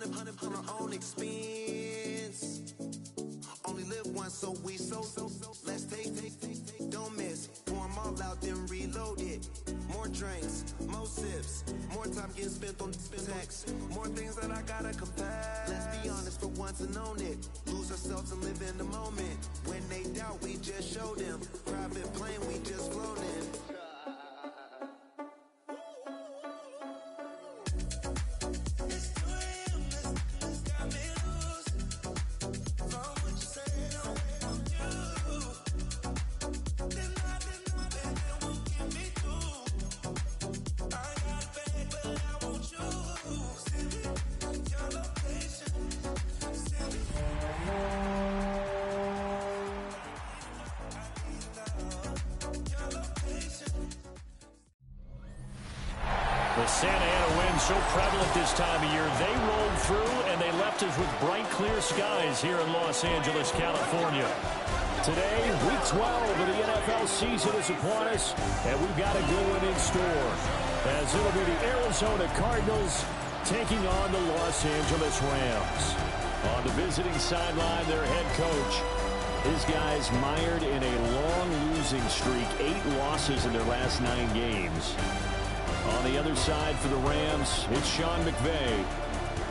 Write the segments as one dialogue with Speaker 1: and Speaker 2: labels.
Speaker 1: on our own expense. Only live once, so let's take, don't miss. Pour 'em all out, then reload it. More drinks, more sips, more time getting spent on text. More things that I gotta confess. Let's be honest for once and own it. Lose ourselves and live in the moment. When they doubt, we just show them. Private plane, we just floating.
Speaker 2: The Santa Ana wind so prevalent this time of year, they rolled through and they left us with bright, clear skies here in Los Angeles, California. Today, week 12 of the NFL season is upon us, and we've got a good one in store, as it'll be the Arizona Cardinals taking on the Los Angeles Rams. On the visiting sideline, their head coach. His guys mired in a long losing streak, 8 losses in their last 9 games. On the other side for the Rams, it's Sean McVay.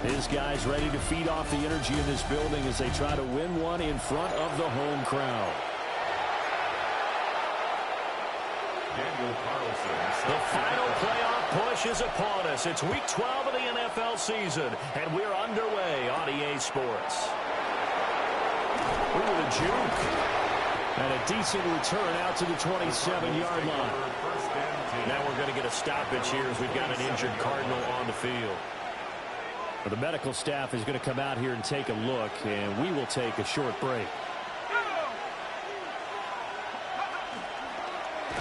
Speaker 2: His guys ready to feed off the energy in this building as they try to win one in front of the home crowd. The final playoff push is upon us. It's week 12 of the NFL season, and we're underway on EA Sports. Ooh, the juke. And a decent return out to the 27-yard line. Now we're going to get a stoppage here as we've got an injured Cardinal on the field. Well, the medical staff is going to come out here and take a look, and we will take a short break.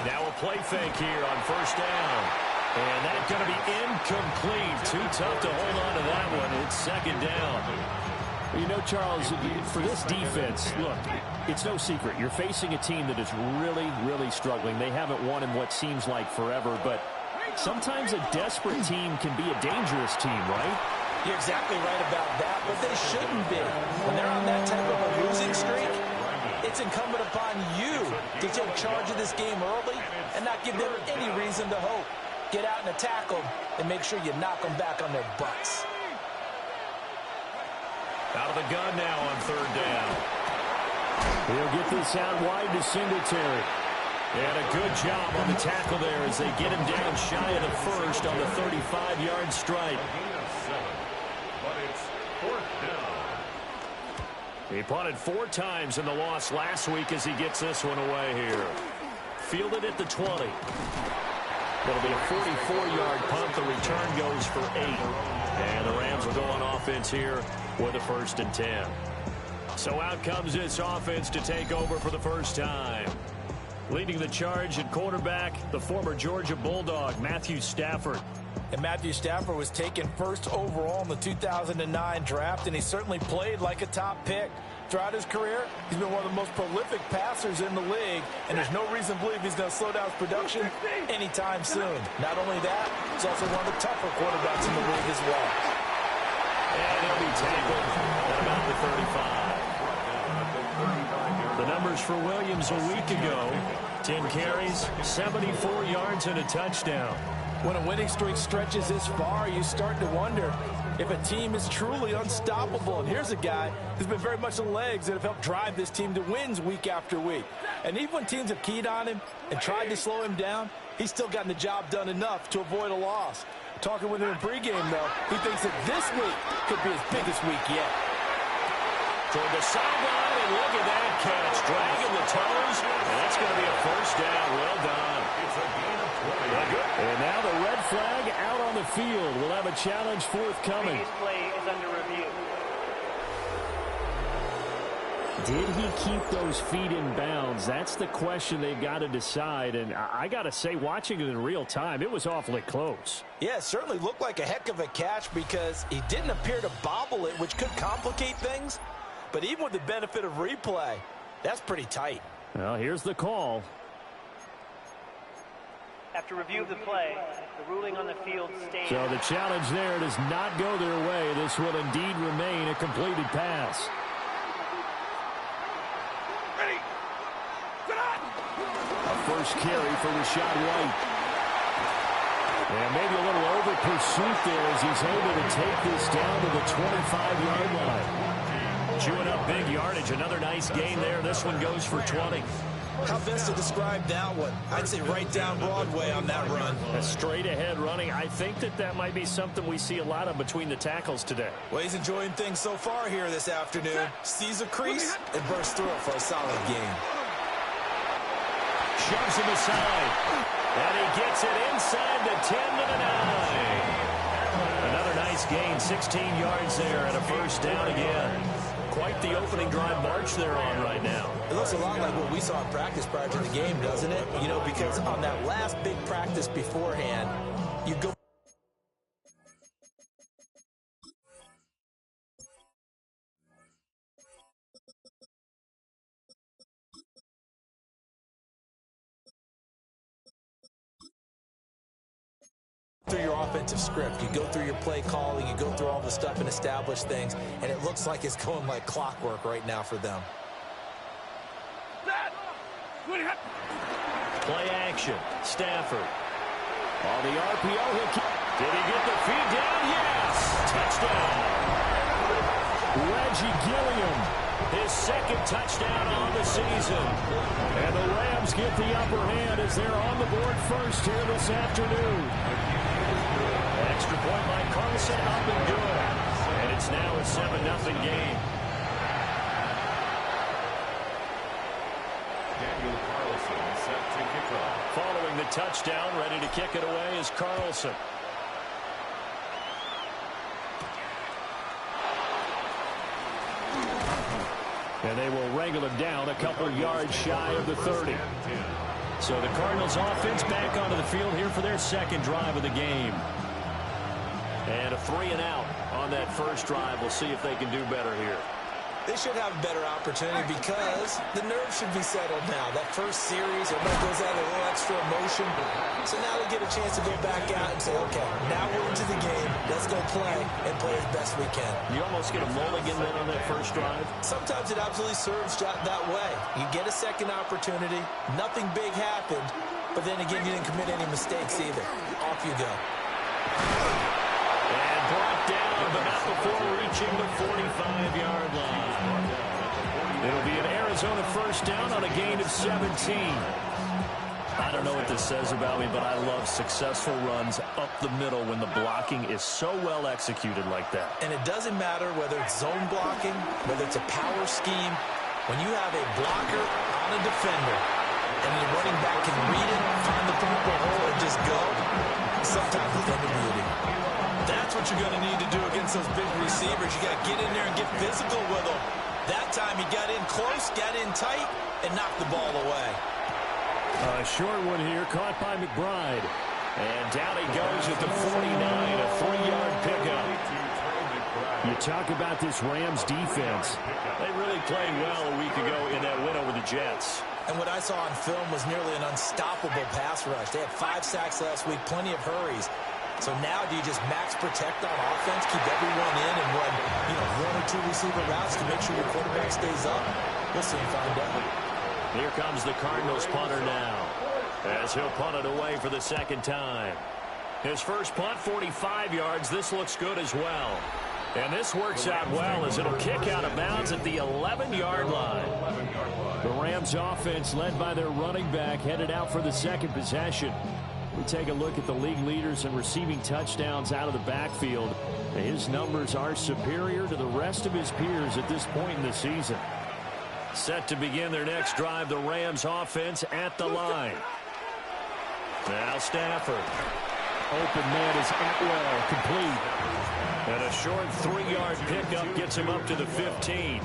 Speaker 2: Now a play fake here on first down. And that's going to be incomplete. Too tough to hold on to that one. It's second down. You know, Charles, for this defense, look, it's no secret. You're facing a team that is really, really struggling. They haven't won in what seems like forever, but sometimes a desperate team can be a dangerous team, right?
Speaker 3: You're exactly right about that, but they shouldn't be. When they're on that type of a losing streak, it's incumbent upon you to take charge of this game early and not give them any reason to hope. Get out and attack them and make sure you knock them back on their butts.
Speaker 2: Out of the gun now on third down. He'll get this out wide to Singletary. And a good job on the tackle there as they get him down shy of the first on the 35-yard strike. He punted 4 times in the loss last week as he gets this one away here. Fielded at the 20. It'll be a 44-yard punt. The return goes for 8. And the Rams will go on offense here with a 1st and 10. So out comes this offense to take over for the first time. Leading the charge at quarterback, the former Georgia Bulldog, Matthew Stafford.
Speaker 3: And Matthew Stafford was taken first overall in the 2009 draft, and he certainly played like a top pick. Throughout his career, he's been one of the most prolific passers in the league, and there's no reason to believe he's going to slow down his production anytime soon. Not only that, he's also one of the tougher quarterbacks in the league as well.
Speaker 2: And he'll be tackled at about the 35. The numbers for Williams a week ago, 10 carries, 74 yards, and a touchdown.
Speaker 3: When a winning streak stretches this far, you start to wonder if a team is truly unstoppable. And here's a guy who's been very much the legs that have helped drive this team to wins week after week. And even when teams have keyed on him and tried to slow him down, he's still gotten the job done enough to avoid a loss. Talking with him in pregame, though, he thinks that this week could be his biggest week yet.
Speaker 2: Toward the sideline, and look at that catch. Dragging the toes, and that's going to be a first down. Well done. It's a gain of 20. And now the red flag out on the field. We'll have a challenge forthcoming.
Speaker 4: Previous play is under review.
Speaker 2: Did he keep those feet in bounds? That's the question they've got to decide. And I got to say, watching it in real time, it was awfully close.
Speaker 3: Yeah, it certainly looked like a heck of a catch because he didn't appear to bobble it, which could complicate things. But even with the benefit of replay, that's pretty tight.
Speaker 2: Well, here's the call.
Speaker 4: After review of the play, the ruling on the field stands.
Speaker 2: So the challenge there does not go their way. This will indeed remain a completed pass.
Speaker 5: Ready.
Speaker 2: A first carry for Rachaad White. And maybe a little over pursuit there as he's able to take this down to the 25-yard line. Chewing up big yardage. Another nice gain there. This one goes for 20.
Speaker 3: How best to describe that one? I'd say right down Broadway on that run.
Speaker 2: A straight-ahead running. I think that might be something we see a lot of between the tackles today.
Speaker 3: Well, he's enjoying things so far here this afternoon. Sees a crease and bursts through it for a solid gain.
Speaker 2: Shoves him aside. And he gets it inside the 10 to the 9. Another nice gain. 16 yards there and a first down again. Quite the opening drive march they're on right now.
Speaker 3: It looks a lot like what we saw in practice prior to the game, doesn't it? You know, because on that last big practice beforehand, you go through your offensive script. You go through your play calling, you go through all the stuff and establish things, and it looks like it's going like clockwork right now for them.
Speaker 2: Play action. Stafford. On the RPO, did he get the feed down? Yes! Touchdown. Reggie Gilliam, his second touchdown on the season. And the Rams get the upper hand as they're on the board first here this afternoon. Extra point by Carlson, up and good. And it's now a 7-0 game. Following the touchdown, ready to kick it away is Carlson. And they will wrangle him down a couple yards shy of the 30. So the Cardinals offense back onto the field here for their second drive of the game. And a 3-and-out on that first drive. We'll see if they can do better here.
Speaker 3: They should have a better opportunity because the nerves should be settled now. That first series, everybody goes out with a little extra emotion. So now they get a chance to go back out and say, okay, now we're into the game. Let's go play and play as best we can.
Speaker 2: You almost get a mulligan then on that first drive?
Speaker 3: Sometimes it absolutely serves that way. You get a second opportunity. Nothing big happened. But then again, you didn't commit any mistakes either. Off you go.
Speaker 2: And brought down, but not before reaching the 45-yard line. It'll be an Arizona first down on a gain of 17. I don't know what this says about me, but I love successful runs up the middle when the blocking is so well executed like that.
Speaker 3: And it doesn't matter whether it's zone blocking, whether it's a power scheme. When you have a blocker on a defender and the running back can read it, find the proper hole, and just go, sometimes it's under beauty. That's what you're going to need to do against those big receivers. You got to get in there and get physical with them. That time he got in close, got in tight, and knocked the ball away.
Speaker 2: A short one here, caught by McBride. And down he goes at the 49, a 3-yard pickup. You talk about this Rams defense. They really played well a week ago in that win over the Jets.
Speaker 3: And what I saw on film was nearly an unstoppable pass rush. They had 5 sacks last week, plenty of hurries. So now do you just max protect on offense, keep everyone in, and run, 1 or 2 receiver routes to make sure your quarterback stays up? We'll soon find out.
Speaker 2: Here comes the Cardinals punter now, as he'll punt it away for the second time. His first punt, 45 yards. This looks good as well. And this works out well as it'll kick out of bounds at the 11-yard line. The Rams offense, led by their running back, headed out for the second possession. We take a look at the league leaders in receiving touchdowns out of the backfield. His numbers are superior to the rest of his peers at this point in the season. Set to begin their next drive, the Rams offense at the line. Now Stafford. Open man is Atwell, complete. And a short 3-yard pickup gets him up to the 15.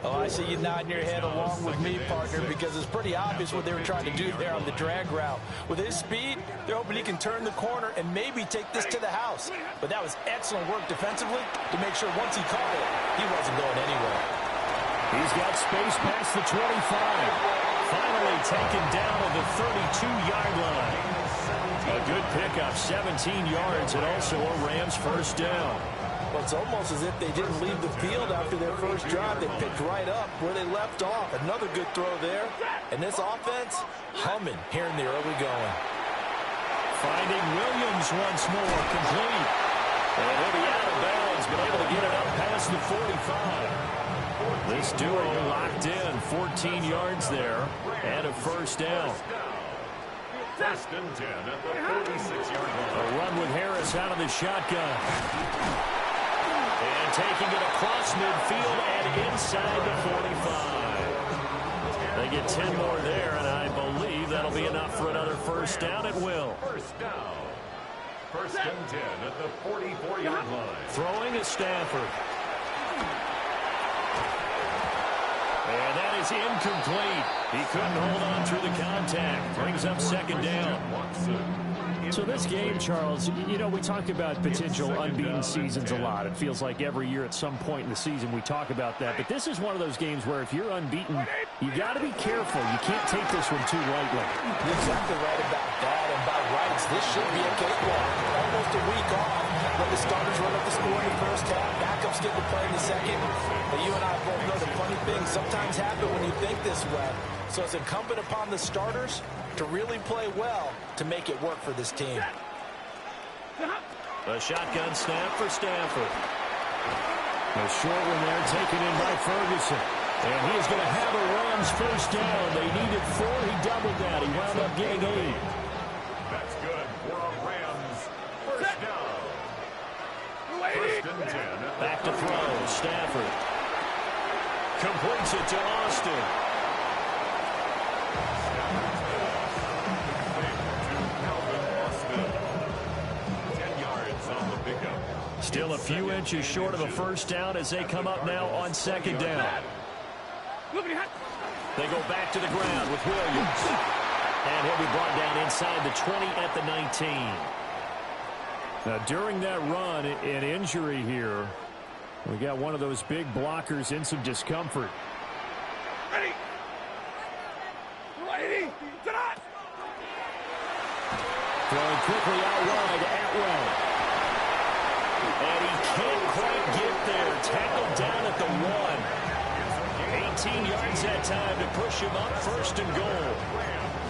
Speaker 3: Oh, I see you nodding your head along with me, partner, because it's pretty obvious what they were trying to do there on the drag route. With his speed, they're hoping he can turn the corner and maybe take this to the house. But that was excellent work defensively to make sure once he caught it, he wasn't going anywhere.
Speaker 2: He's got space past the 25. finally taken down at the 32-yard line. A good pickup, 17 yards, and also a Rams first down.
Speaker 3: Well, it's almost as if they didn't leave the field after their first drive. They picked right up where they left off. Another good throw there. And this offense, humming here in the early going.
Speaker 2: Finding Williams once more, complete. And he'll be out of bounds, but able to get it up past the 45. This duo locked in, 14 yards there, and a first down.
Speaker 5: First and 10 at the 46-yard line.
Speaker 2: A run with Harris out of the shotgun. And taking it across midfield and inside the 45. They get 10 more there, and I believe that'll be enough for another first down. It will.
Speaker 5: First down. First and 10 at the 44-yard line.
Speaker 2: Throwing is Stafford. And that is incomplete. He couldn't hold on through the contact. Brings up second down.
Speaker 6: So this game, Charles, you know, we talk about potential unbeaten seasons a lot. It feels like every year at some point in the season we talk about that. But this is one of those games where if you're unbeaten, you got to be careful. You can't take this one too lightly.
Speaker 3: You're exactly right about that. And by rights, this should be a cakewalk. Almost a week off. When the starters run up the score in the first half, backups get to play in the second. But you and I both know that funny things sometimes happen when you think this way. So it's incumbent upon the starters to really play well to make it work for this team.
Speaker 2: A shotgun snap for Stafford. A short one there taken in by Ferguson. And he is going to have a Rams first down. They needed 4. He doubled that. He wound up getting 8.
Speaker 5: That's good for a Rams first down. First and 10.
Speaker 2: Back to throw. Stafford completes it to Austin. Still a few inches short of a first down as they come up now on second down. They go back to the ground with Williams. And he'll be brought down inside the 20 at the 19. Now, during that run, an injury here. We got one of those big blockers in some discomfort. Throwing quickly out wide, Atwell. And he can't quite get there. Tackled down at the 1. 18 yards that time to push him up first and goal.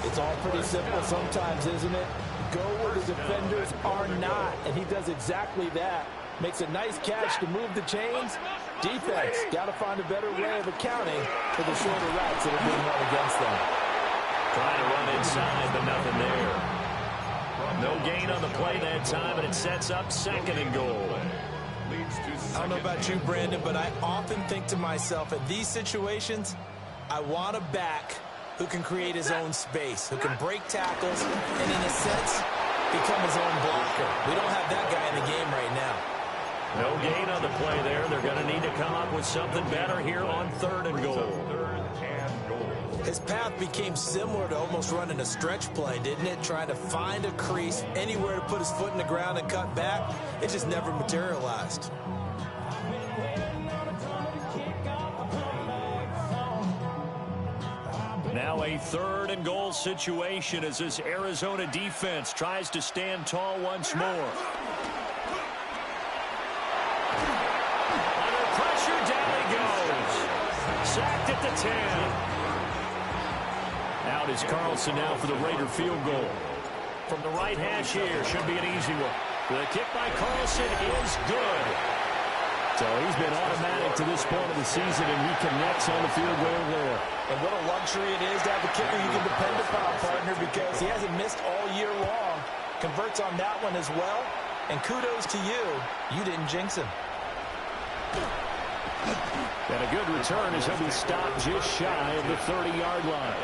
Speaker 3: It's all pretty simple sometimes, isn't it? Go where the defenders are not, and he does exactly that. Makes a nice catch to move the chains. Defense, got to find a better way of accounting for the shorter routes that are being run against them.
Speaker 2: Trying to run inside, but nothing there. No gain on the play that time, and it sets up second and goal.
Speaker 3: I don't know about you, Brandon, but I often think to myself, at these situations, I want a back who can create his own space, who can break tackles, and in a sense, become his own blocker. We don't have that guy in the game right now.
Speaker 2: No gain on the play there. They're going to need to come up with something better here on third and goal.
Speaker 3: His path became similar to almost running a stretch play, didn't it? Trying to find a crease, anywhere to put his foot in the ground and cut back. It just never materialized.
Speaker 2: Now a third and goal situation as this Arizona defense tries to stand tall once more. Under pressure, down he goes. Sacked at the 10. Out is Carlson now for the Raider field goal. From the right hash here, should be an easy one. The kick by Carlson is good.
Speaker 6: So he's been automatic to this point of the season, and he connects on the field goal there.
Speaker 3: And what a luxury it is to have a kicker you can depend upon, partner, because he hasn't missed all year long. Converts on that one as well. And kudos to you. You didn't jinx him.
Speaker 6: And a good return as he'll be stopped just shy of the 30-yard line.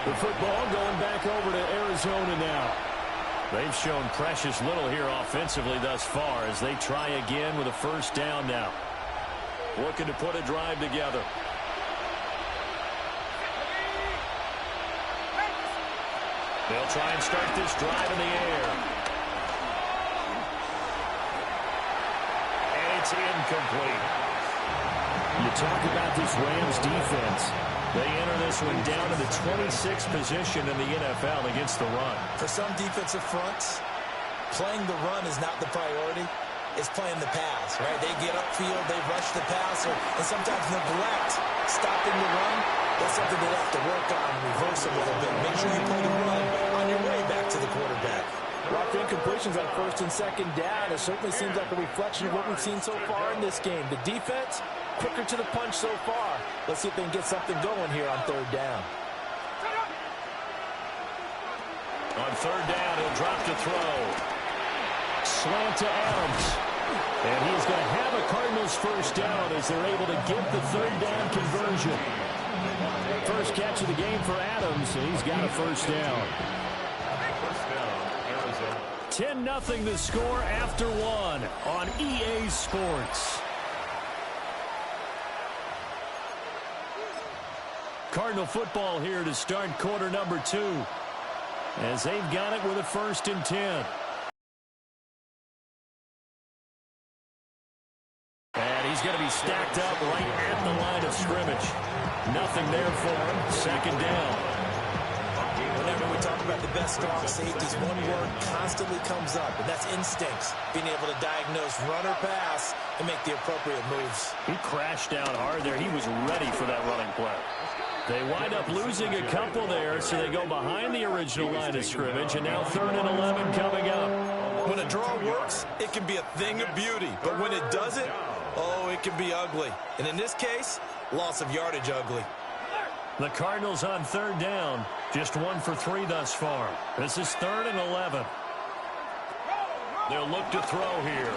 Speaker 6: The football going back over to Arizona now.
Speaker 2: They've shown precious little here offensively thus far as they try again with a first down now. Looking to put a drive together. They'll try and start this drive in the air. And it's incomplete. You talk about this Rams defense. They enter this one down to the 26th position in the NFL against the run.
Speaker 3: For some defensive fronts, playing the run is not the priority. It's playing the pass, right? They get upfield, they rush the passer, and sometimes neglect stopping the run. That's something they have to work on and reverse a little bit. Make sure you play the run on your way back to the quarterback.
Speaker 7: Lots of incompletions on first and second down. It certainly seems like a reflection of what we've seen so far in this game. The defense, quicker to the punch so far. Let's see if they can get something going here on third down.
Speaker 2: On third down, he'll drop to throw. Slant to Adams. And he's going to have a Cardinals first down as they're able to get the third down conversion. First catch of the game for Adams, and he's got a first down. 10-0 the score after one on EA Sports. Cardinal football here to start quarter number 2 as they've got it with a 1st and 10. And he's going to be stacked up right at the line of scrimmage. Nothing there for him. Second down.
Speaker 3: Whenever we talk about the best strong safeties, one word constantly comes up, and that's instincts. Being able to diagnose run or pass and make the appropriate moves.
Speaker 2: He crashed down hard there. He was ready for that running play. They wind up losing a couple there, so they go behind the original line of scrimmage, and now 3rd and 11 coming up.
Speaker 3: When a draw works, it can be a thing of beauty, but when it doesn't, oh, it can be ugly. And in this case, loss of yardage ugly.
Speaker 2: The Cardinals on third down, just 1 for 3 thus far. This is 3rd and 11. They'll look to throw here.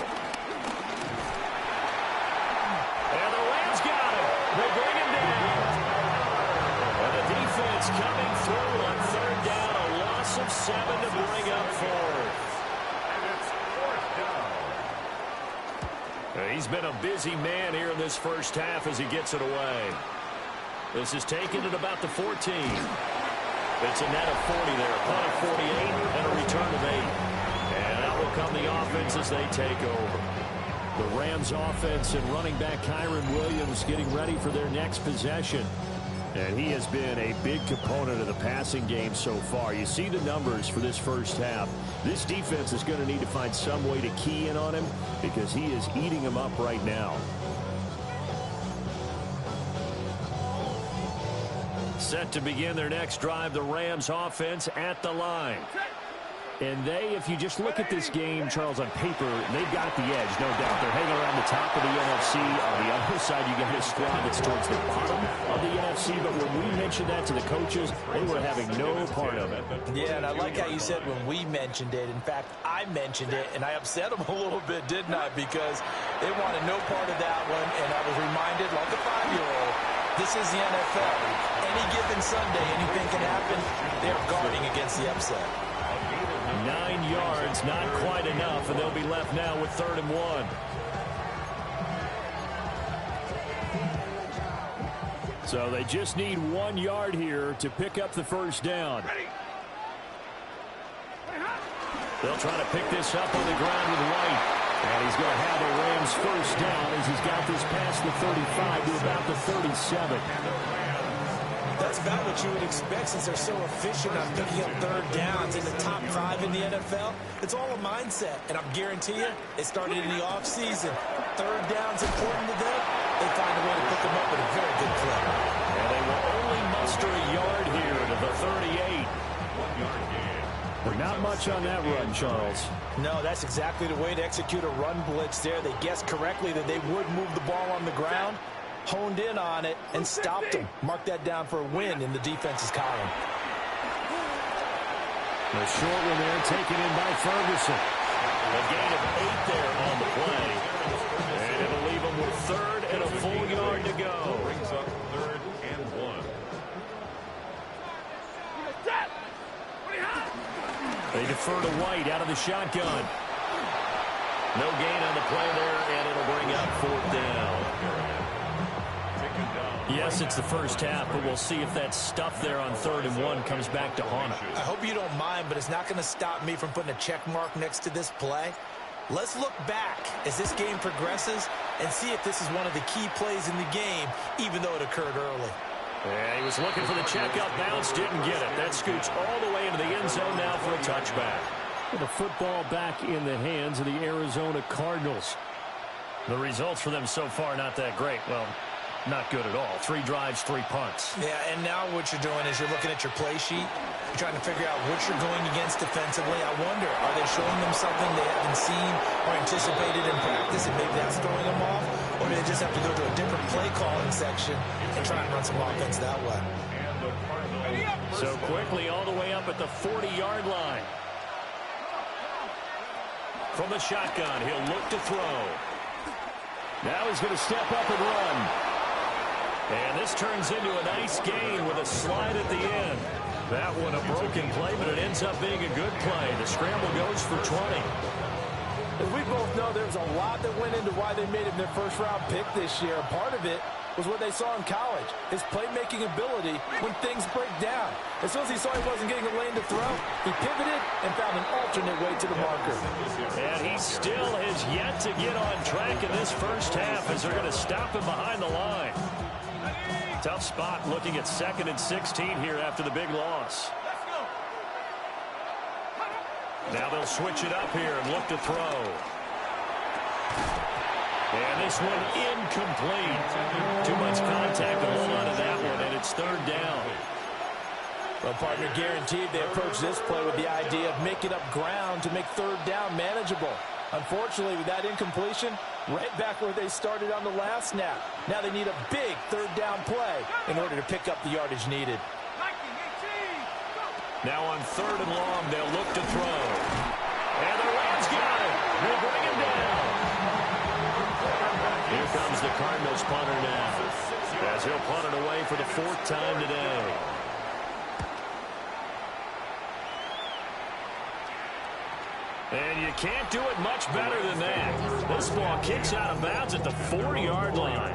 Speaker 2: And the Rams got him. They bring him down. And the defense coming through on third down, a loss of 7 to bring up 4th. He's been a busy man here in this first half as he gets it away. This is taken at about the 14. It's a net of 40 there, a punt of 48, and a return of 8. And out will come the offense as they take over. The Rams offense and running back Kyron Williams getting ready for their next possession. And he has been a big component of the passing game so far. You see the numbers for this first half. This defense is going to need to find some way to key in on him because he is eating them up right now. Set to begin their next drive, the Rams offense at the line.
Speaker 6: And they, if you just look at this game, Charles, on paper, they've got the edge, no doubt. They're hanging around the top of the NFC. On the other side, you got a squad that's towards the bottom of the NFC. But when we mentioned that to the coaches, they were having no part of it.
Speaker 7: Yeah, and I like how you said when we mentioned it. In fact, I mentioned it, and I upset them a little bit, didn't I? Because they wanted no part of that one, and I was reminded, like a 5-year-old, this is the NFL. Any given Sunday, anything can happen. They're guarding against the upset.
Speaker 2: 9 yards, not quite enough, and they'll be left now with 3rd and 1. So they just need 1 yard here to pick up the first down. They'll try to pick this up on the ground with White. And he's going to have a Rams first down as he's got this past the 35 to about the 37.
Speaker 3: That's about what you would expect since they're so efficient on picking up third downs in the top 5 in the NFL. It's all a mindset, and I guarantee you, it started in the offseason. Third down's important to them. They find a way to pick them up at a very good clip.
Speaker 2: And they will only muster a yard here to the 38. 1 yard gain.
Speaker 6: But not much on that run, Charles.
Speaker 7: No, that's exactly the way to execute a run blitz there. They guessed correctly that they would move the ball on the ground, honed in on it, and stopped them. Mark that down for a win in the defense's column.
Speaker 2: The short one there taken in by Ferguson. A gain of 8 there on the play. And it'll leave them with 3rd and a full yard to go.
Speaker 5: Brings up 3rd and 1.
Speaker 2: They defer to White out of the shotgun. No gain on the play there, and it'll bring up 4th down. Yes, it's the first half, but we'll see if that stuff there on 3rd and 1 comes back to haunt him.
Speaker 3: I hope you don't mind, but it's not going to stop me from putting a check mark next to this play.
Speaker 7: Let's look back as this game progresses and see if this is one of the key plays in the game, even though it occurred early.
Speaker 2: Yeah, he was looking for the checkout bounce, didn't get it. That scoots all the way into the end zone now for a touchback.
Speaker 6: The football back in the hands of the Arizona Cardinals.
Speaker 2: The results for them so far not that great. Well, not good at all. 3 drives, 3 punts.
Speaker 7: Yeah, and now what you're doing is you're looking at your play sheet. You're trying to figure out what you're going against defensively. I wonder, are they showing them something they haven't seen or anticipated in practice, and maybe that's throwing them off? Or do they just have to go to a different play calling section and try and run some offense that way?
Speaker 2: So quickly all the way up at the 40-yard line. From the shotgun, he'll look to throw.
Speaker 6: Now he's going to step up and run.
Speaker 2: And this turns into a nice gain with a slide at the end. That one a broken play, but it ends up being a good play. The scramble goes for 20.
Speaker 3: As we both know, there's a lot that went into why they made him their first-round pick this year. Part of it was what they saw in college, his playmaking ability when things break down. As soon as he saw he wasn't getting a lane to throw, he pivoted and found an alternate way to the marker.
Speaker 2: And he still has yet to get on track in this first half as they're going to stop him behind the line. Tough spot looking at 2nd and 16 here after the big loss. Now they'll switch it up here and look to throw. And this one incomplete. Too much contact to hold on to that one, and it's 3rd down.
Speaker 3: Well, partner, guaranteed they approach this play with the idea of making up ground to make 3rd down manageable. Unfortunately, with that incompletion, right back where they started on the last snap. Now they need a big 3rd down play in order to pick up the yardage needed.
Speaker 2: Now on 3rd and long, they'll look to throw. And the Rams got it. They bring him down. Here comes the Cardinals punter now, as he'll punt it away for the 4th time today. And you can't do it much better than that. This ball kicks out of bounds at the 4-yard line.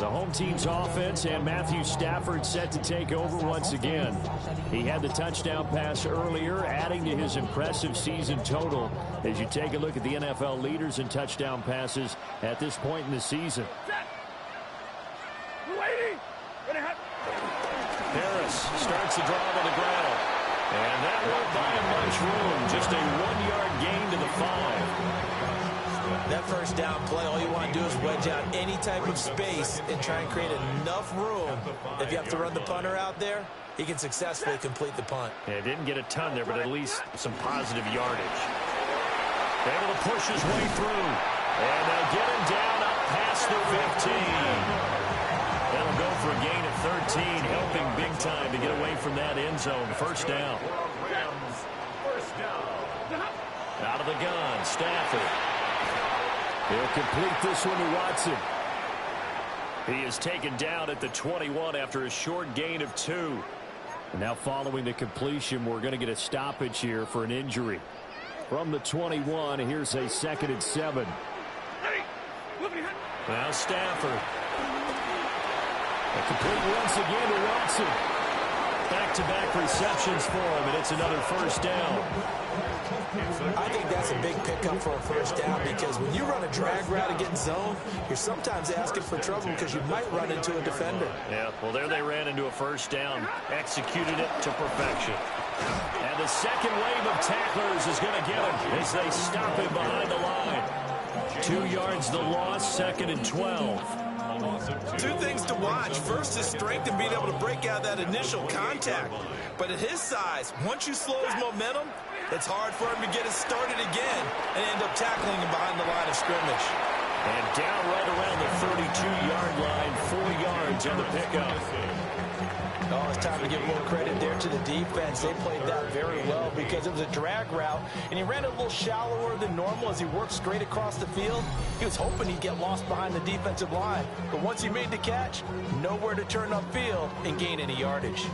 Speaker 2: The home team's offense and Matthew Stafford set to take over once again. He had the touchdown pass earlier, adding to his impressive season total as you take a look at the NFL leaders in touchdown passes at this point in the season. Harris starts the drive on the ground. And that won't buy him much room. Just a 1-yard gain to the 5.
Speaker 7: That first down play, all you want to do is wedge out any type of space and try and create enough room. If you have to run the punter out there, he can successfully complete the punt.
Speaker 2: Yeah, didn't get a ton there, but at least some positive yardage. Able to push his way through. And they'll get him down up past the 15. That'll go for a gain of 13, helping big time to get away from that end zone. 1st down. Out of the gun, Stafford.
Speaker 6: He'll complete this one to Watson.
Speaker 2: He is taken down at the 21 after a short gain of 2.
Speaker 6: And now following the completion, we're going to get a stoppage here for an injury. From the 21, here's a 2nd and 7.
Speaker 2: Now Stafford.
Speaker 6: A complete once again to Watson.
Speaker 2: Back-to-back receptions for him, and it's another 1st down.
Speaker 7: I think that's a big pickup for a 1st down because when you run a drag route against zone, you're sometimes asking for trouble because you might run into a defender.
Speaker 2: Yeah, well, there they ran into a 1st down, executed it to perfection. And the second wave of tacklers is going to get him as they stop him behind the line. 2 yards the loss, 2nd and 12.
Speaker 7: 2 things to watch. First, his strength and being able to break out that initial contact. But at his size, once you slow his momentum, it's hard for him to get it started again and end up tackling him behind the line of scrimmage.
Speaker 2: And down right around the 32-yard line, 4 yards on the pickup.
Speaker 7: Oh, it's time to give a little credit there to the defense. They played that very well because it was a drag route, and he ran a little shallower than normal as he worked straight across the field. He was hoping he'd get lost behind the defensive line, but once he made the catch, nowhere to turn upfield and gain any yardage.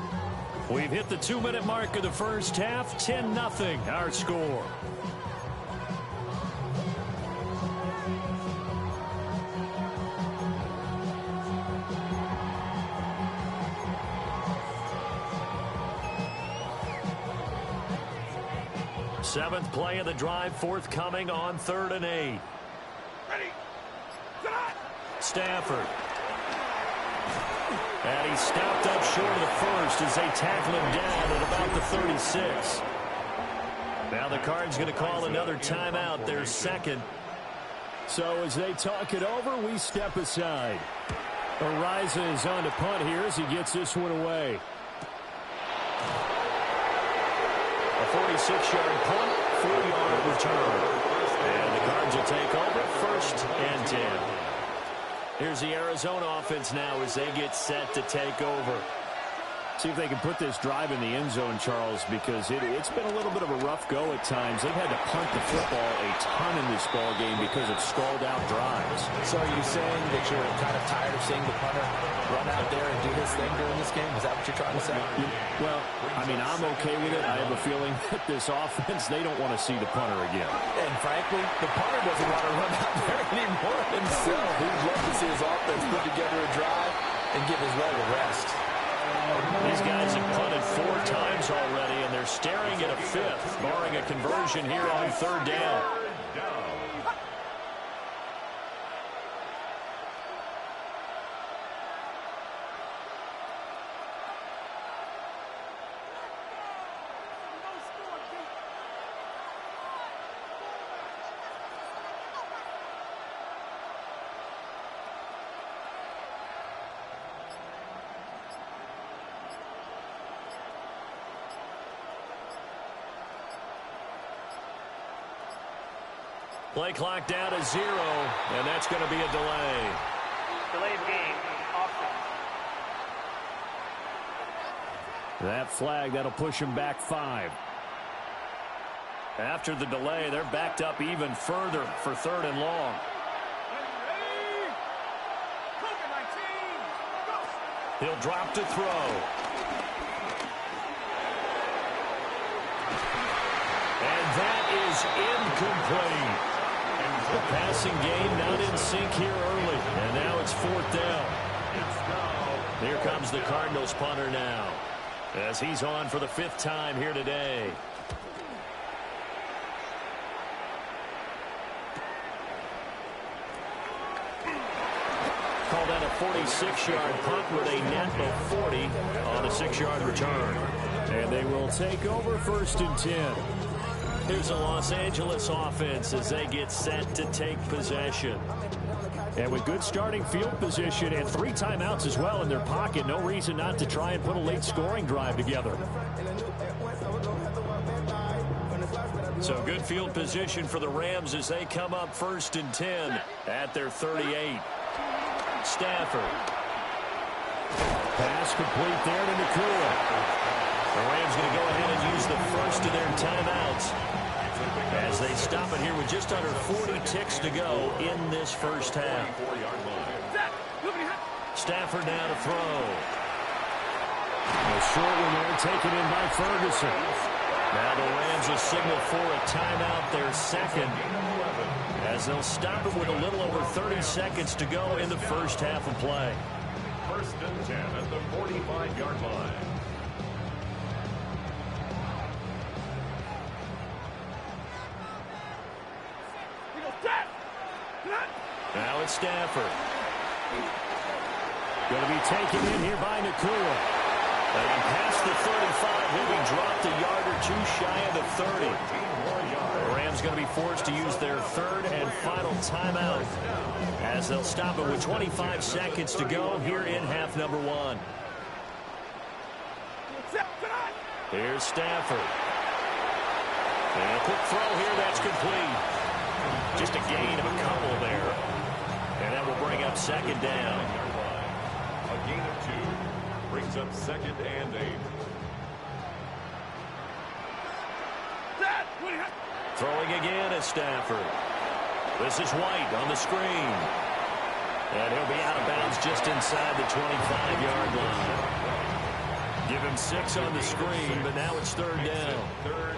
Speaker 2: We've hit the 2-minute mark of the first half, 10-0 our score. Seventh play of the drive forthcoming on 3rd and 8. Stafford. And he stopped up short of the first as they tackle him down at about the 36. Now the Cards going to call another timeout, their second.
Speaker 6: So as they talk it over, we step aside. Ariza is on to punt here as he gets this one away.
Speaker 2: A 46-yard punt, 4-yard return. And the Cards will take over 1st and 10. Here's the Arizona offense now as they get set to take over.
Speaker 6: See if they can put this drive in the end zone, Charles, because it's been a little bit of a rough go at times. They've had to punt the football a ton in this ball game because of stalled-out drives.
Speaker 7: So are you saying that you're kind of tired of seeing the punter run out there and do his thing during this game? Is that what you're trying to say?
Speaker 6: Well, I mean, I'm okay with it. I have a feeling that this offense, they don't want to see the punter again.
Speaker 7: And frankly, the punter doesn't want to run out there anymore himself. He'd love to see his offense put together a drive and give his leg a rest.
Speaker 2: These guys have punted 4 times already, and they're staring at a 5th, barring a conversion here on 3rd down. Play clock down to 0, and that's going to be a delay.
Speaker 4: Delay of game, offense.
Speaker 6: That flag, that'll push him back 5.
Speaker 2: After the delay, they're backed up even further for 3rd and long. He'll drop to throw. And that is incomplete. The passing game not in sync here early. And now it's 4th down. Here comes the Cardinals punter now, as he's on for the 5th time here today. Call that a 46-yard punt with a net of 40 on a 6-yard return.
Speaker 6: And they will take over 1st and 10.
Speaker 2: Here's the Los Angeles offense as they get set to take possession.
Speaker 6: And with good starting field position and 3 timeouts as well in their pocket, no reason not to try and put a late scoring drive together.
Speaker 2: So good field position for the Rams as they come up 1st and 10 at their 38. Stafford.
Speaker 6: Pass complete there to Nakua.
Speaker 2: The Rams going to go ahead and use the first of their timeouts as they stop it here with just under 40 ticks to go in this first half. Stafford now to throw.
Speaker 6: A short one there taken in by Ferguson.
Speaker 2: Now the Rams will signal for a timeout, their second, as they'll stop it with a little over 30 seconds to go in the first half of play.
Speaker 5: 1st and 10 at the 45-yard line.
Speaker 2: Now it's Stafford.
Speaker 6: Going to be taken in here by Nakua.
Speaker 2: And past the 35, he'll be dropped a yard or 2 shy of the 30. The Rams going to be forced to use their 3rd and final timeout as they'll stop it with 25 seconds to go here in half number 1. Here's Stafford. And a quick throw here, that's complete. Just a gain of a couple there. And that will bring up 2nd down.
Speaker 5: A gain of 2 brings up 2nd and 8.
Speaker 2: Throwing again is Stafford. This is White on the screen. And he'll be out of bounds just inside the 25-yard line. Give him 6 on the screen, but now it's 3rd down.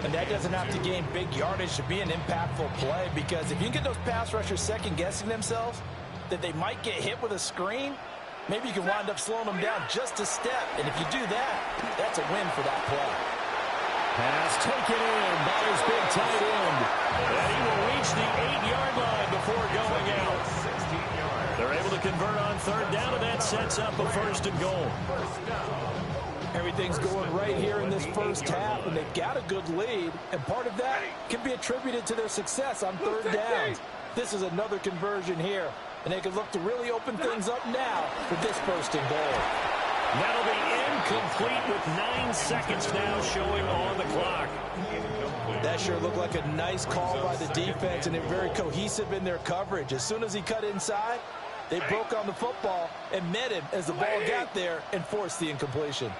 Speaker 7: And that doesn't have to gain big yardage to be an impactful play, because if you can get those pass rushers second-guessing themselves that they might get hit with a screen, maybe you can wind up slowing them down just a step. And if you do that, that's a win for that play.
Speaker 6: Pass taken in by his big tight end.
Speaker 2: And he will reach the 8-yard line before going out. They're able to convert on third down, and that sets up a first and goal.
Speaker 3: Everything's going right here in this first half, and they've got a good lead, and part of that can be attributed to their success on third downs. This is another conversion here, and they can look to really open things up now with this first and goal.
Speaker 2: That'll be incomplete with 9 seconds now showing on the clock.
Speaker 3: That sure looked like a nice call by the defense, and they're very cohesive in their coverage. As soon as he cut inside, they broke on the football and met him as the ball got there and forced the incompletion.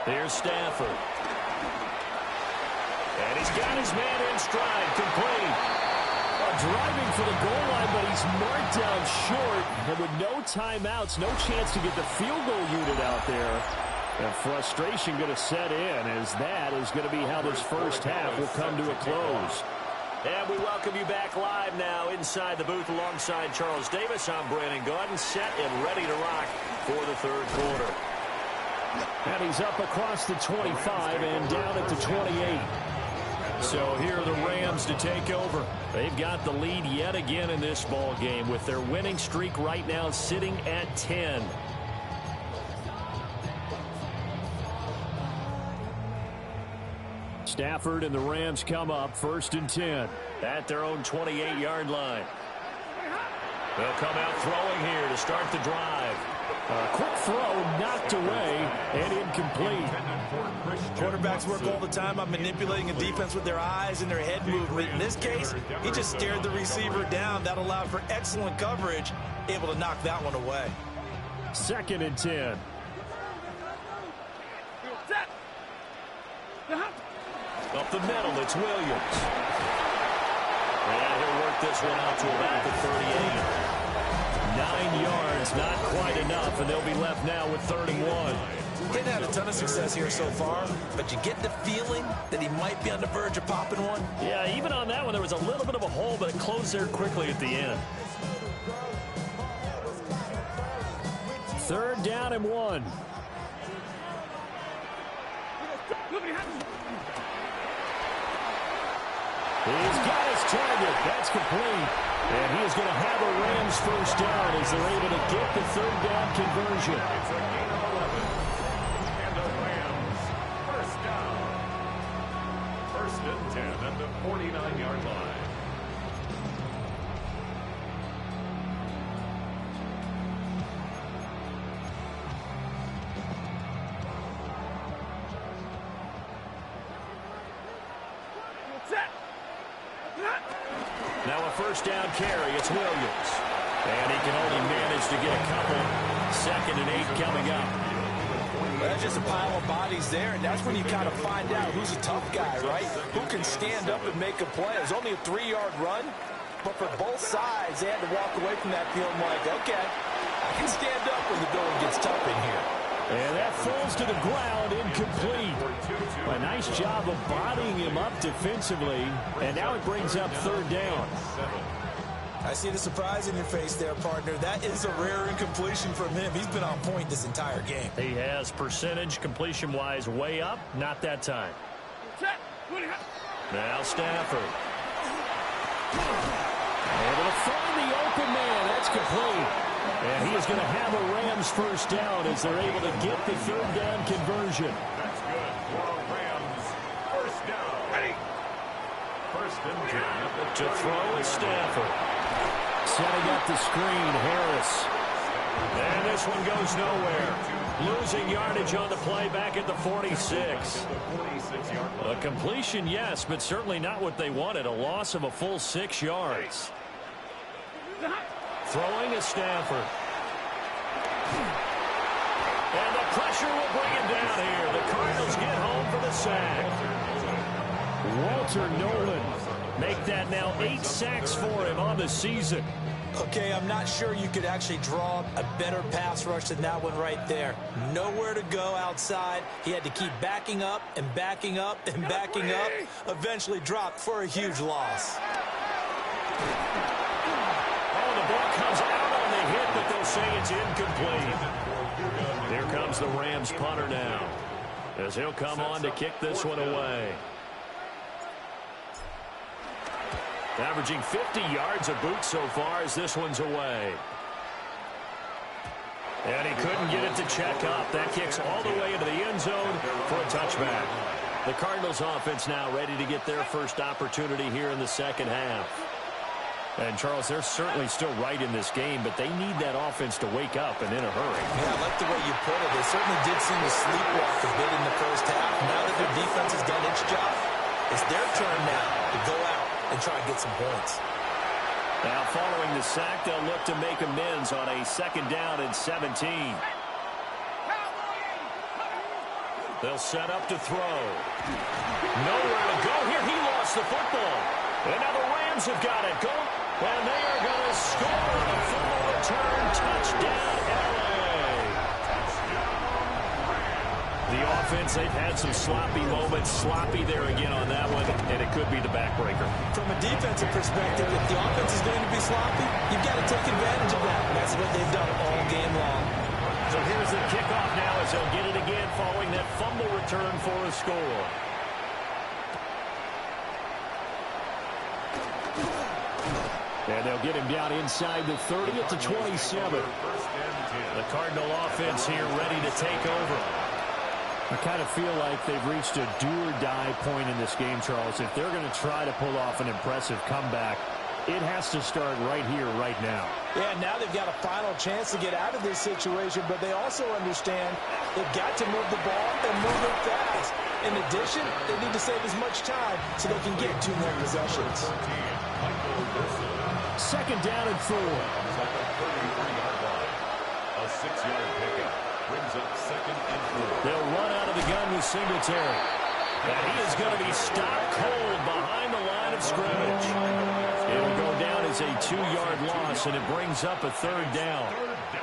Speaker 2: Here's Stafford. And he's got his man in stride, complete.
Speaker 6: Driving for the goal line, but he's marked down short. And with no timeouts, no chance to get the field goal unit out there. And frustration going to set in, as that is going to be how this first half will come to a close.
Speaker 2: And we welcome you back live now inside the booth alongside Charles Davis. I'm Brandon Gaudin, set and ready to rock for the third quarter.
Speaker 6: And he's up across the 25 and down at the 28.
Speaker 2: So here are the Rams to take over. They've got the lead yet again in this ball game with their winning streak right now sitting at 10.
Speaker 6: Stafford and the Rams come up first and 10
Speaker 2: at their own 28-yard line. They'll come out throwing here to start the drive.
Speaker 6: Quick throw knocked away and incomplete.
Speaker 3: Quarterbacks work all the time on manipulating a defense with their eyes and their head movement. In this case, he just stared the receiver down. That allowed for excellent coverage, able to knock that one away.
Speaker 6: Second and 10.
Speaker 2: Up the middle, it's Williams. And he'll work this one out to about the 38. 9 yards, not quite enough, and they'll be left now with 31.
Speaker 3: He hadn't had a ton of success here so far, but you get the feeling that he might be on the verge of popping one.
Speaker 2: Yeah, even on that one, there was a little bit of a hole, but it closed there quickly at the end.
Speaker 6: Third down and 1. He's got his target. That's complete. And he is going to have a Rams first down as they're able to get the third down conversion.
Speaker 5: It's a gain of 11. And the Rams first down. First and 10 at the 49-yard line.
Speaker 2: Now a first down carry. It's Williams. And he can only manage to get a couple. Second and 8 coming up.
Speaker 3: Well, that's just a pile of bodies there, and that's when you kind of find out who's a tough guy, right? Who can stand up and make a play. It was only a 3-yard run, but for both sides, they had to walk away from that feeling like, okay, I can stand up when the going gets tough in here.
Speaker 6: And that falls to the ground, incomplete. A nice job of bodying him up defensively, and now it brings up third down.
Speaker 3: I see the surprise in your face there, partner. That is a rare incompletion from him. He's been on point this entire game.
Speaker 2: He has percentage completion-wise way up. Not that time. Now Stafford.
Speaker 6: Able to find the open man. That's complete. And he is going to have a Rams first down as they're able to get the third down conversion.
Speaker 5: That's good for Rams. First down. Ready. First and 10.
Speaker 2: To throw is Stafford.
Speaker 6: Setting up the screen, Harris.
Speaker 2: And this one goes nowhere. Losing yardage on the play back at the 46. A completion, yes, but certainly not what they wanted. A loss of a full 6 yards. Throwing is Stafford. And the pressure will bring him down here. The Cardinals get home for the sack.
Speaker 6: Walter Nolan. Make that now 8 sacks for him on the season.
Speaker 3: Okay, I'm not sure you could actually draw a better pass rush than that one right there. Nowhere to go outside. He had to keep backing up and backing up and backing up. Eventually dropped for a huge loss.
Speaker 2: Oh, the ball comes out on the hit, but they'll say it's incomplete. Here comes the Rams punter now. as he'll come on to kick this one away. Averaging 50 yards a boot so far as this one's away. And he couldn't get it to check up. That kicks all the way into the end zone for a touchback. The Cardinals offense now ready to get their first opportunity here in the second half. And, Charles, they're certainly still right in this game, but they need that offense to wake up and in a hurry.
Speaker 7: Yeah, I like the way you put it. They certainly did seem to sleepwalk a bit in the first half. Now that their defense has done its job, it's their turn now to go out and try and get some points.
Speaker 2: Now, following the sack, they'll look to make amends on a 2nd down and 17. They'll set up to throw. Nowhere to go here. He lost the football. And now the Rams have got it. Go. And they are going to score on a fumble return. Touchdown, L.A. The offense, they've had some sloppy moments. Sloppy there again on that one, and it could be the backbreaker.
Speaker 7: From a defensive perspective, if the offense is going to be sloppy, you've got to take advantage of that. And that's what they've done all game long.
Speaker 2: So here's the kickoff now as they'll get it again following that fumble return for a score. And they'll get him down inside the 30 at the 27. The Cardinal offense here ready to take over.
Speaker 6: I kind of feel like they've reached a do-or-die point in this game, Charles. If they're going to try to pull off an impressive comeback, it has to start right here, right now.
Speaker 7: Yeah, now they've got a final chance to get out of this situation, but they also understand they've got to move the ball and move it fast. In addition, they need to save as much time so they can get 2 more possessions.
Speaker 6: 2nd down and 4.
Speaker 5: A 6-yard pickup brings up 2nd and 4.
Speaker 2: They'll run out of the gun with Singletary. And he is going to be stopped cold behind the line of scrimmage. It'll go down as a 2-yard loss, and it brings up a 3rd down.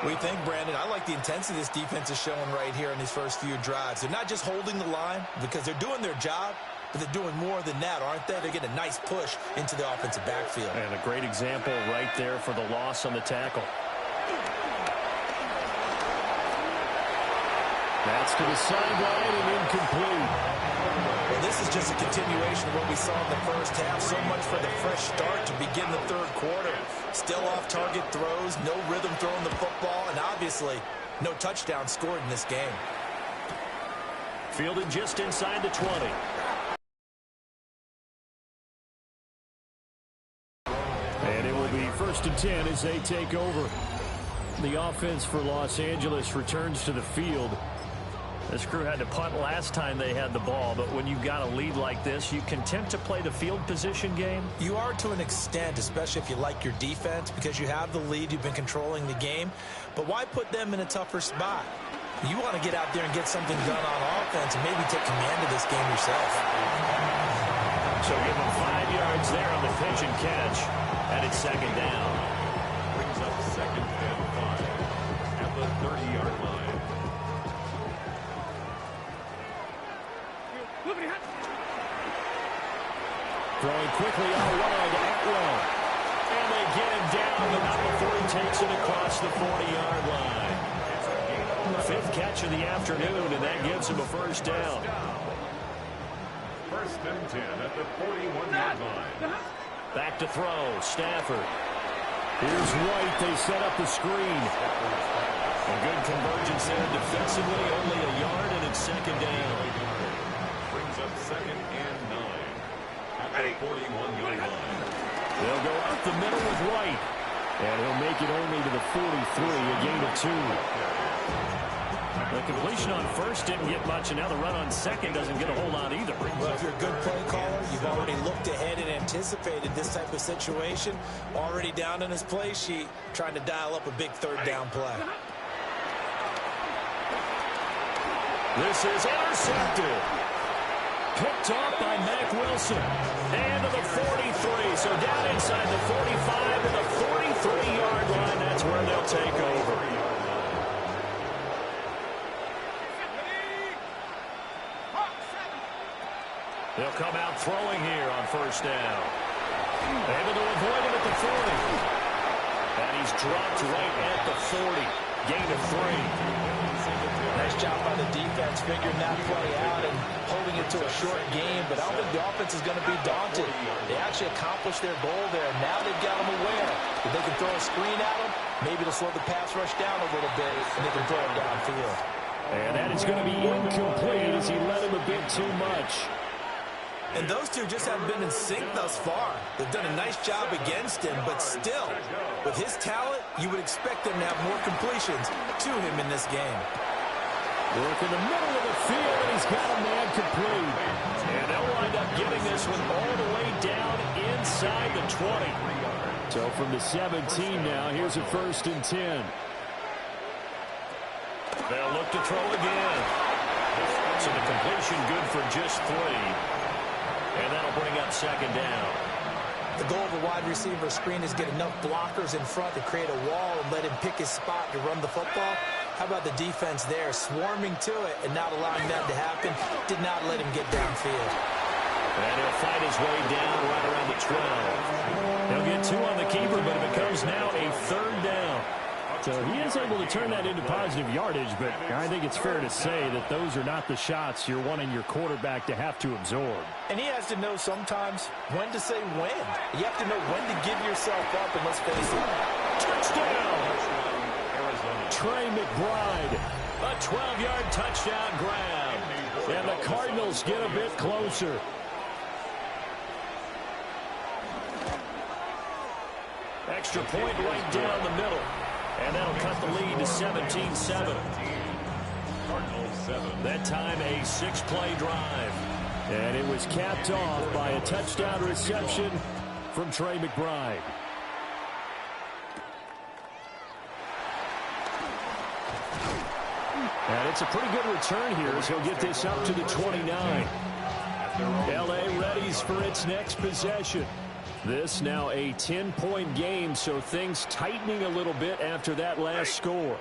Speaker 7: We think, Brandon, I like the intensity this defense is showing right here in these first few drives. They're not just holding the line because they're doing their job, but they're doing more than that, aren't they? They're getting a nice push into the offensive backfield.
Speaker 2: And a great example right there for the loss on the tackle.
Speaker 6: That's to the sideline and incomplete.
Speaker 7: Well, this is just a continuation of what we saw in the first half. So much for the fresh start to begin the 3rd quarter. Still off-target throws, no rhythm throwing the football, and obviously no touchdown scored in this game.
Speaker 2: Fielded just inside the 20.
Speaker 6: And it will be 1st and 10 as they take over. The offense for Los Angeles returns to the field.
Speaker 2: This crew had to punt last time they had the ball, but when you've got a lead like this, you content to play the field position game?
Speaker 7: You are to an extent, especially if you like your defense, because you have the lead, you've been controlling the game. But why put them in a tougher spot? You want to get out there and get something done on offense and maybe take command of this game yourself.
Speaker 2: So give them 5 yards there on the pitch and catch, and it's 2nd down.
Speaker 5: Brings up 2nd and 5 at the 30-yard line.
Speaker 2: Throwing quickly out wide to Atwell. And they get him down, but not before he takes it across the 40-yard line. 5th catch of the afternoon, and that gives him a 1st down.
Speaker 5: 1st and 10 at the 41-yard line.
Speaker 2: Back to throw, Stafford. Here's White, they set up the screen. A good convergence there defensively, only a yard, and it's 2nd down.
Speaker 5: Brings up 2nd and 9 at the 41-yard line.
Speaker 2: They'll go up the middle with White.
Speaker 6: And he'll make it only to the 43, a gain of 2.
Speaker 2: The completion on 1st didn't get much, and now the run on 2nd doesn't get a whole lot either.
Speaker 7: Well, if you're a good play caller, you've already looked ahead and anticipated this type of situation. Already down in his play sheet, trying to dial up a big 3rd down play.
Speaker 2: This is intercepted. Picked off by Mack Wilson. And to the 43. So down inside the 45 to the 43-yard line. That's where they'll take over. They'll come out throwing here on 1st down. Able to avoid it at the 40. And he's dropped right at the 40. Gain of 3.
Speaker 7: Nice job by the defense figuring that play out and holding it to a short game, but I don't think the offense is going to be daunted. They actually accomplished their goal there. Now they've got them aware that they can throw a screen at them. Maybe they'll slow the pass rush down a little bit, and they can throw it downfield.
Speaker 6: And that is going to be incomplete as he led him a bit too much.
Speaker 7: And those two just haven't been in sync thus far. They've done a nice job against him, but still, with his talent, you would expect them to have more completions to him in this game.
Speaker 6: Work in the middle of the field, and he's got a man complete. And they'll wind up getting this one all the way down inside the 20. So from the 17 now, here's a 1st and 10.
Speaker 2: They'll look to throw again. So the completion good for just 3. And that'll bring up 2nd down.
Speaker 7: The goal of a wide receiver screen is get enough blockers in front to create a wall and let him pick his spot to run the football. How about the defense there, swarming to it and not allowing that to happen? Did not let him get downfield.
Speaker 2: And he'll fight his way down right around the 12. He'll get 2 on the keeper, but it becomes now a 3rd down.
Speaker 6: So he is able to turn that into positive yardage, but I think it's fair to say that those are not the shots you're wanting your quarterback to have to absorb.
Speaker 7: And he has to know sometimes when to say when. You have to know when to give yourself up, and let's face it.
Speaker 2: Touchdown! Trey McBride, a 12-yard touchdown grab. And the Cardinals get a bit closer. Extra point right down the middle. And that'll cut the lead to 17-7. That time a 6-play drive.
Speaker 6: And it was capped off by a touchdown reception from Trey McBride. And it's a pretty good return here as he'll get this up to the 29. L.A. readies for its next possession. This now a 10-point game, so things tightening a little bit after that last score.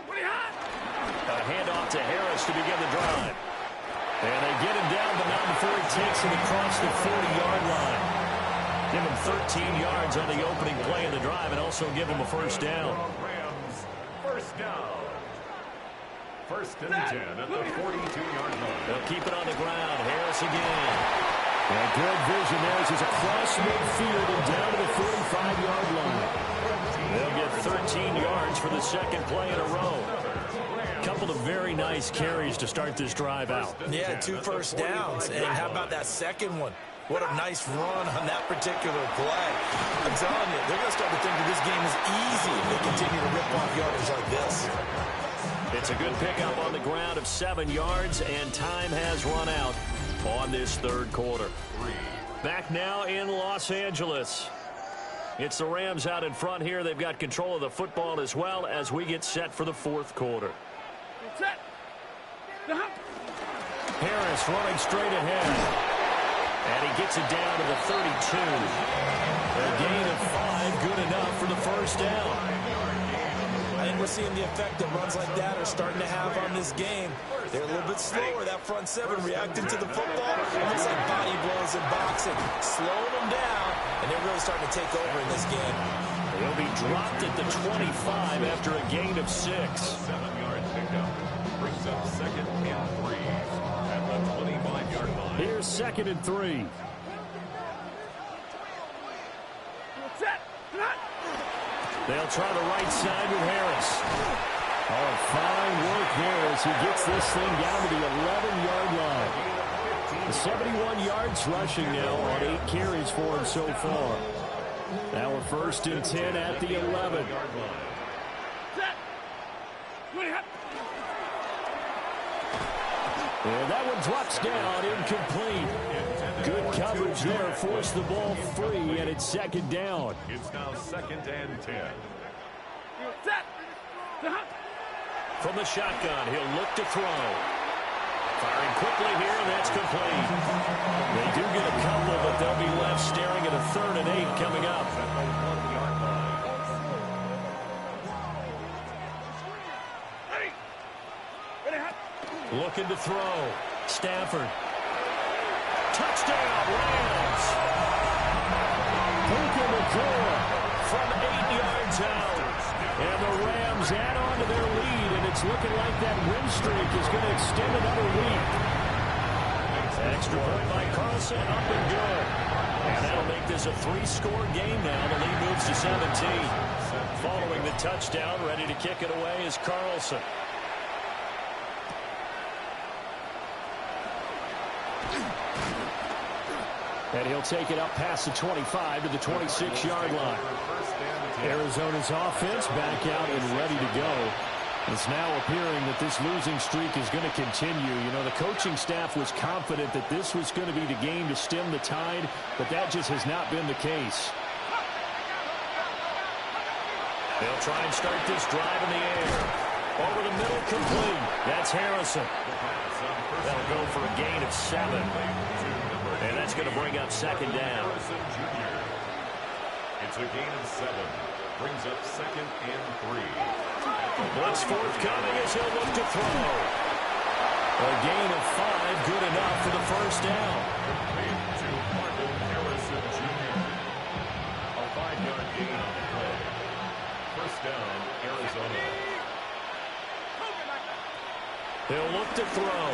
Speaker 2: A handoff to Harris to begin the drive. And they get him down, but not before he takes it across the 40-yard line. Give him 13 yards on the opening play of the drive and also give him a 1st down.
Speaker 5: Rams, 1st down. 1st and 10 at the 42-yard line.
Speaker 2: They'll keep it on the ground. Harris again.
Speaker 6: And good vision there as he's across midfield and down to the 45-yard line.
Speaker 2: They'll get 13 yards for the 2nd play in a row. Couple of very nice carries to start this drive out.
Speaker 7: Yeah, 2 first downs. And how about that second one? What a nice run on that particular play. I'm telling you, they're going to start to think that this game is easy if they continue to rip off yardage like this.
Speaker 2: It's a good pickup on the ground of 7 yards, and time has run out on this 3rd quarter. Back now in Los Angeles. It's the Rams out in front here. They've got control of the football as well as we get set for the 4th quarter. Harris running straight ahead. And he gets it down to the 32. A gain of 5, good enough for the 1st down.
Speaker 7: I think we're seeing the effect that runs like that are starting to have on this game. They're a little bit slower, that front 7 reacting to the football. Almost like body blows in boxing, slowing them down, and they're really starting to take over in this game.
Speaker 2: He'll be dropped at the 25 after a gain of 6.
Speaker 5: 7-yard pickup brings up 2nd and 3 at the 25-yard line.
Speaker 6: Here's 2nd and 3.
Speaker 2: They'll try the right side with Harris.
Speaker 6: Oh, fine work there as he gets this thing down to the 11-yard line. The 71 yards rushing now on 8 carries for him so far. Now a 1st and 10 at the 11. And that one drops down, incomplete. Good coverage there, forced the ball free, and it's 2nd down.
Speaker 5: It's now 2nd and 10.
Speaker 2: From the shotgun, he'll look to throw. Firing quickly here, and that's complete. They do get a couple, but they'll be left staring at a 3rd and 8 coming up. Looking to throw. Stafford. Touchdown, Rams.
Speaker 6: Puka Nacua
Speaker 2: from 8 yards out. And the Rams add on to their lead, and it's
Speaker 6: it's looking like that win streak is going to extend another week. Extra point by Carlson, up and good. And that'll make this a 3-score game now. The lead moves to 17. Following the touchdown, ready to kick it away is Carlson. And he'll take it up past the 25 to the 26-yard line. Arizona's offense back out and ready to go. It's now appearing that this losing streak is going to continue. You know, the coaching staff was confident that this was going to be the game to stem the tide, but that just has not been the case. They'll try and start this drive in the air. Over the middle, complete. That's Harrison. That'll go for a gain of 7. And that's going to bring up second down.
Speaker 5: It's a gain of 7. Brings up 2nd and 3.
Speaker 2: Blitz forthcoming as he'll look to throw. A gain of 5, good enough for the first down.
Speaker 5: To Marvin Harrison Jr. A 5-yard gain on the play. First down, Arizona.
Speaker 2: He'll look to throw.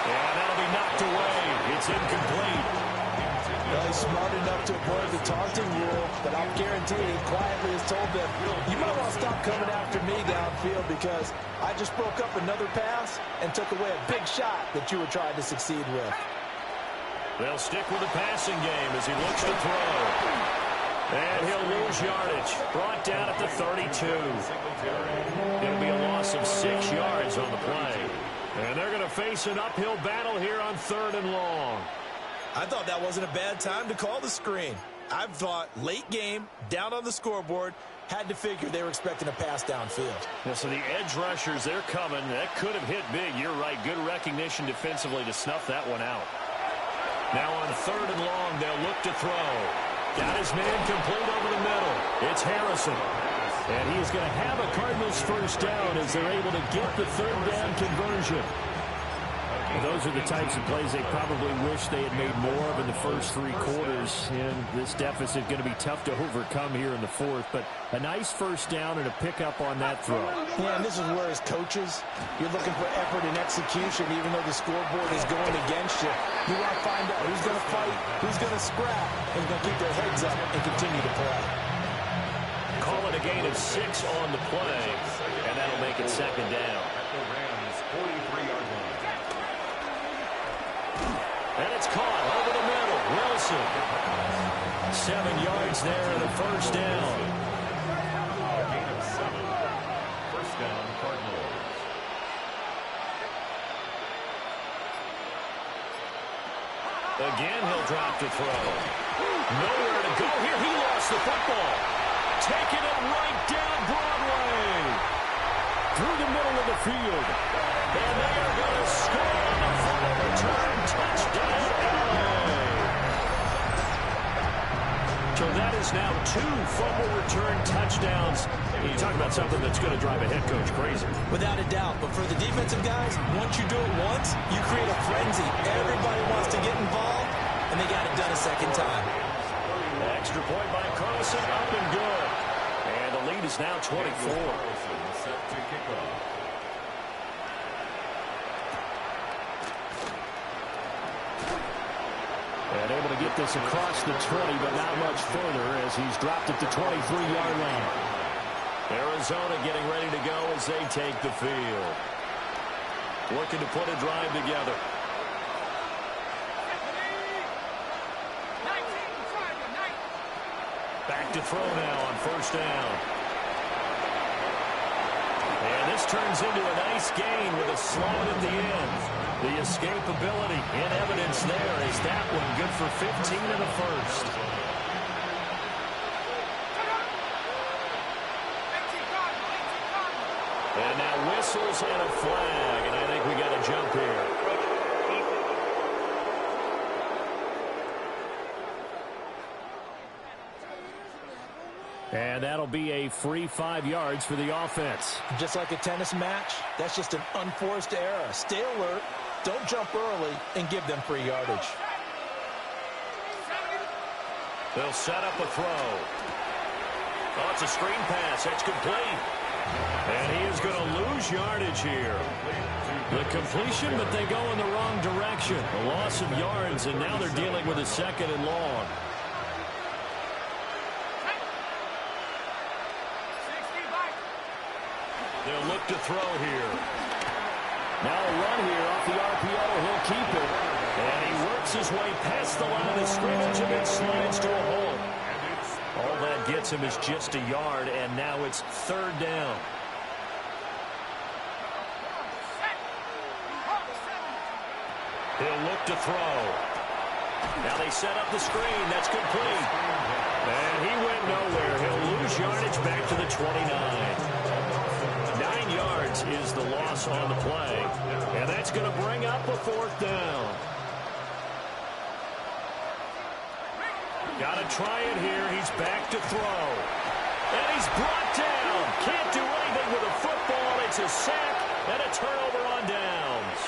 Speaker 2: And that'll be knocked away. It's incomplete.
Speaker 7: Well, he's smart enough to avoid the taunting rule, but I'll guarantee he quietly has told them, you might want to stop coming after me downfield because I just broke up another pass and took away a big shot that you were trying to succeed with.
Speaker 2: They'll stick with the passing game as he looks to throw. And he'll lose yardage. Brought down at the 32. It'll be a loss of 6 yards on the play. And they're going to face an uphill battle here on 3rd and long.
Speaker 7: I thought that wasn't a bad time to call the screen. I thought late game, down on the scoreboard, had to figure they were expecting a pass downfield.
Speaker 2: Yeah, so the edge rushers, they're coming. That could have hit big. You're right. Good recognition defensively to snuff that one out. Now on 3rd and long, they'll look to throw. Got his man complete over the middle. It's Harrison. And he is going to have a Cardinals first down as they're able to get the 3rd down conversion. Those are the types of plays they probably wish they had made more of in the first 3 quarters. And this deficit going to be tough to overcome here in the 4th. But a nice first down and a pickup on that throw.
Speaker 7: Yeah, and this is where as coaches, you're looking for effort and execution even though the scoreboard is going against you. You want to find out who's going to fight, who's going to scrap, and who's going to keep their heads up and continue to play.
Speaker 2: Call it a gain of 6 on the play, and that'll make it second down.
Speaker 5: At the Rams' 43-yard line.
Speaker 2: And it's caught over the middle. Wilson. 7 yards there and a first down.
Speaker 5: A gain of 7. First down, Cardinals.
Speaker 2: Again, he'll drop to throw. Nowhere to go here. He lost the football. Taking it right down Broadway. Through the middle of the field. And they are going to score on the final return. Touchdown, LA. So that is now 2 fumble return touchdowns. You talk about something that's going to drive a head coach crazy.
Speaker 7: Without a doubt. But for the defensive guys, once you do it once, you create a frenzy. Everybody wants to get involved, and they got it done a second time.
Speaker 2: Extra point by Carlson, up and good. And the lead is now 24.
Speaker 5: Set to kick off.
Speaker 6: And able to get this across the 20, but not much further as he's dropped at the 23-yard line.
Speaker 2: Arizona getting ready to go as they take the field. Looking to put a drive together. Back to throw now on first down. And this turns into a nice gain with a slide at the end. The escapability in evidence there is that one good for 15 in the first. And now whistles and a flag, and I think we got a jump here.
Speaker 6: And that'll be a free 5 yards for the offense.
Speaker 7: Just like a tennis match, that's just an unforced error. Stay alert, don't jump early, and give them free yardage.
Speaker 2: They'll set up a throw. Oh, it's a screen pass. That's complete. And he is going to lose yardage here. The completion, but they go in the wrong direction. A loss of yards, and now they're dealing with a 2nd and long. They'll look to throw here. Now a run here off the RPO. He'll keep it. And he works his way past the line of scrimmage and then slides to a hole. All that gets him is just a yard, and now it's 3rd down. He'll look to throw. Now they set up the screen. That's complete. And he went nowhere. He'll lose yardage back to the 29. 9 yards is the loss on the play. And that's going to bring up a 4th down. Got to try it here. He's back to throw. And he's brought down. Can't do anything with a football. It's a sack and a turnover on downs.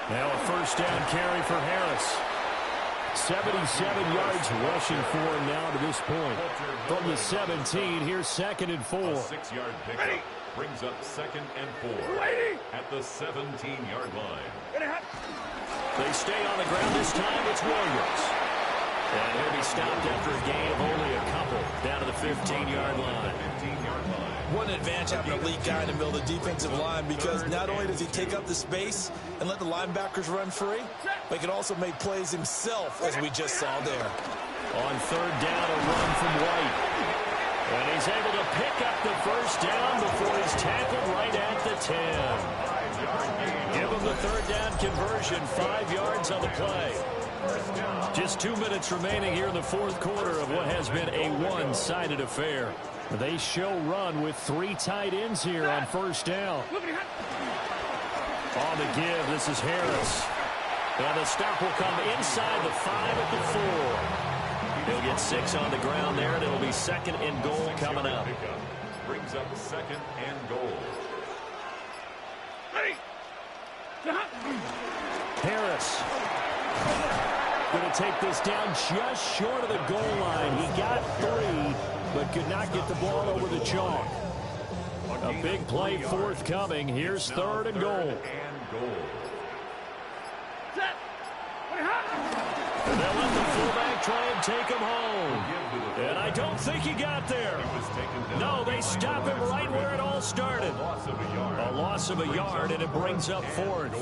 Speaker 2: Now a 1st down carry for Harris. 77 yards rushing for him now to this point. From the 17, here's 2nd and 4.
Speaker 5: A 6-yard pickup brings up 2nd and 4 at the 17-yard line.
Speaker 2: They stay on the ground this time. It's Williams. And he'll be stopped after a gain of only a couple down to the 15-yard line.
Speaker 7: What an advantage having a elite guy in the middle of the defensive line, because not only does he take up the space and let the linebackers run free, but he can also make plays himself, as we just saw there.
Speaker 2: On 3rd down, a run from White. And he's able to pick up the 1st down before he's tackled right at the 10. Give him the 3rd down conversion, 5 yards on the play. Just 2 minutes remaining here in the 4th quarter of what has been a one-sided affair. They show run with 3 tight ends here on 1st down. On the give, this is Harris. And the stop will come inside the 5 at the 4. He'll get 6 on the ground there, and it'll be 2nd and goal coming up.
Speaker 5: Brings up 2nd and goal.
Speaker 2: Harris going to take this down just short of the goal line. He got 3, but could not get the ball over the chalk. A big play forthcoming. Here's 3rd and goal. And they'll let the fullback try and take him home. And I don't think he got there. No, they stop him right where it all started. A loss of a yard, and it brings up 4th.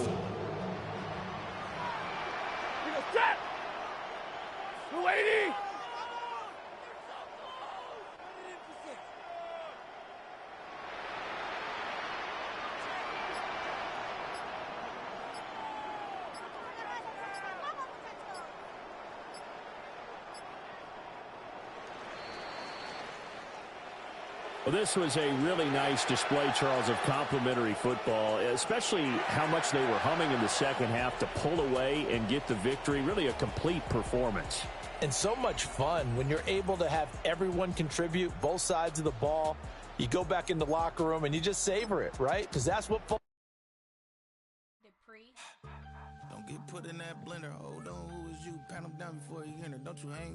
Speaker 2: Well, this was a really nice display, Charles, of complimentary football, especially how much they were humming in the 2nd half to pull away and get the victory. Really a complete performance.
Speaker 7: And so much fun when you're able to have everyone contribute, both sides of the ball. You go back in the locker room and you just savor it, right? Because that's what fun.
Speaker 8: Don't get put in that blender. Hold on, who is you? Pat him down before you enter. Don't you hang